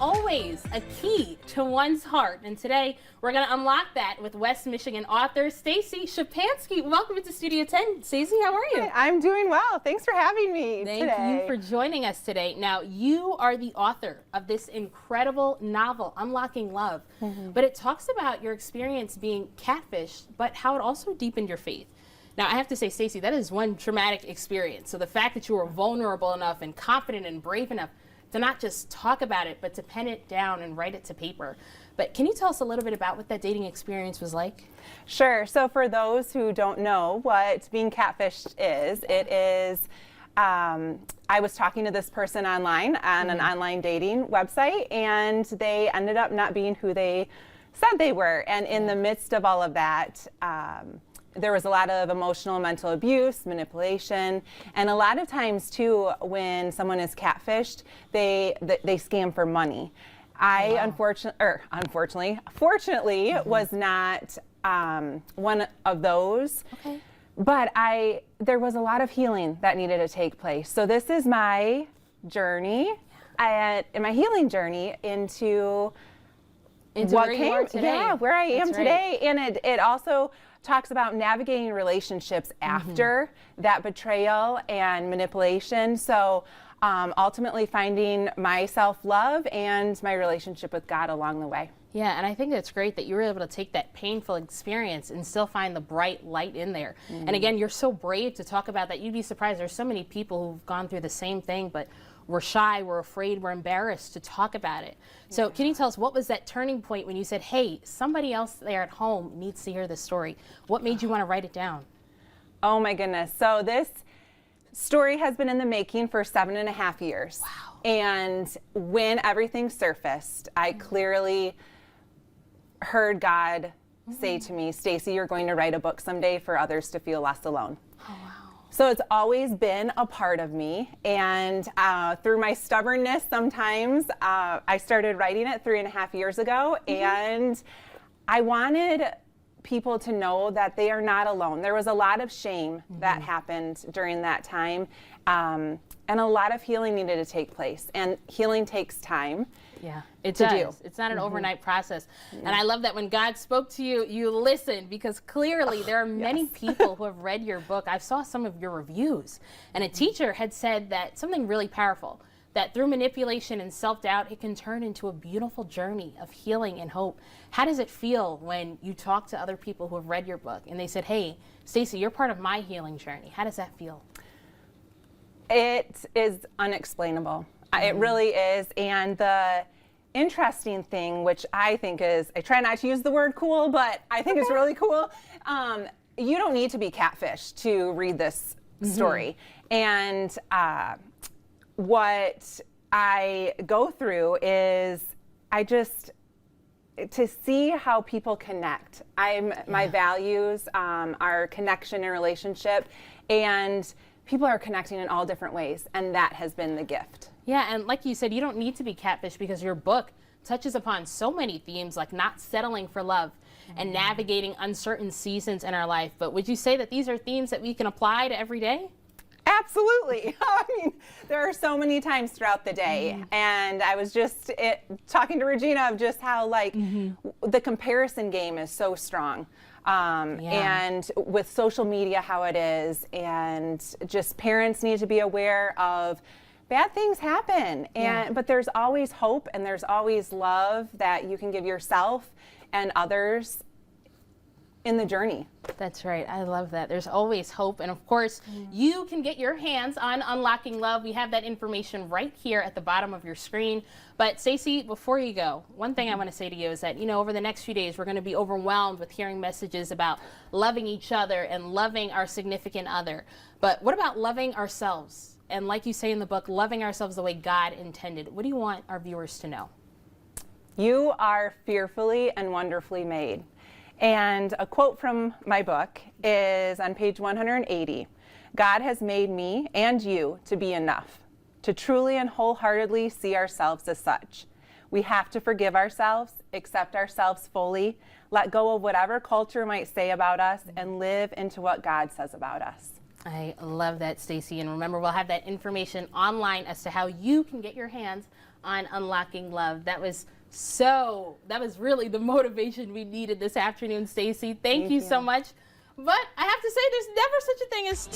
always a key to one's heart. And today we're going to unlock that with West Michigan author Stacey Szczepanski. Welcome to Studio 10. Stacey, how are you? I'm doing well. Thanks for having me today. Thank you for joining us today. Now, you are the author of this incredible novel, Unlocking Love. But it talks about your experience being catfished, but how it also deepened your faith. Now, I have to say, Stacey, that is one traumatic experience. So the fact that you were vulnerable enough and confident and brave enough to not just talk about it, but to pen it down and write it to paper. But can you tell us a little bit about what that dating experience was like? Sure. So for those who don't know what being catfished is, it is, I was talking to this person online on an online dating website, and they ended up not being who they said they were. And in the midst of all of that, there was a lot of emotional and mental abuse, manipulation, and a lot of times too, when someone is catfished, they scam for money. I fortunately was not one of those. Okay. But there was a lot of healing that needed to take place. So this is my journey, and my healing journey into what where you are today. Yeah, where I am today. Right. And it also talks about navigating relationships after that betrayal and manipulation. So ultimately finding my self-love and my relationship with God along the way. Yeah, and I think it's great that you were able to take that painful experience and still find the bright light in there. And again, you're so brave to talk about that. You'd be surprised. There's so many people who've gone through the same thing, but we're shy, we're afraid, we're embarrassed to talk about it. So can you tell us, what was that turning point when you said, hey, somebody else there at home needs to hear this story? What made you want to write it down? Oh my goodness. So this story has been in the making for 7.5 years. Wow. And when everything surfaced, I clearly heard God say to me, Stacey, you're going to write a book someday for others to feel less alone. Oh, wow. So it's always been a part of me, and through my stubbornness sometimes, I started writing it 3.5 years ago, and I wanted people to know that they are not alone. There was a lot of shame that happened during that time, and a lot of healing needed to take place, and healing takes time. Yeah, it does. It's not an overnight process. And I love that when God spoke to you, you listened, because clearly there are many people who have read your book. I saw some of your reviews, and a teacher had said that something really powerful, that through manipulation and self-doubt, it can turn into a beautiful journey of healing and hope. How does it feel when you talk to other people who have read your book and they said, hey, Stacey, you're part of my healing journey? How does that feel? It is unexplainable. It really is. And the interesting thing, which I think is, I try not to use the word cool, but I think it's really cool. You don't need to be catfished to read this story. And what I go through is to see how people connect. My values are connection and relationship, and people are connecting in all different ways, and that has been the gift. Yeah, and like you said, you don't need to be catfished, because your book touches upon so many themes, like not settling for love and navigating uncertain seasons in our life. But would you say that these are themes that we can apply to every day? Absolutely. I mean, there are so many times throughout the day, and I was just talking to Regina of just how the comparison game is so strong. And with social media, how it is, and just parents need to be aware of bad things happen, but there's always hope, and there's always love that you can give yourself and others in the journey. That's right. I love that. There's always hope. And of course, you can get your hands on Unlocking Love. We have that information right here at the bottom of your screen. But Stacey, before you go, one thing I want to say to you is that, over the next few days, we're going to be overwhelmed with hearing messages about loving each other and loving our significant other. But what about loving ourselves? And like you say in the book, loving ourselves the way God intended. What do you want our viewers to know? You are fearfully and wonderfully made. And a quote from my book is on page 180. God has made me and you to be enough, to truly and wholeheartedly see ourselves as such. We have to forgive ourselves, accept ourselves fully, let go of whatever culture might say about us, and live into what God says about us. I love that, Stacey. And remember, we'll have that information online as to how you can get your hands on Unlocking Love. That was really the motivation we needed this afternoon, Stacey. Thank you so much. But I have to say, there's never such a thing as too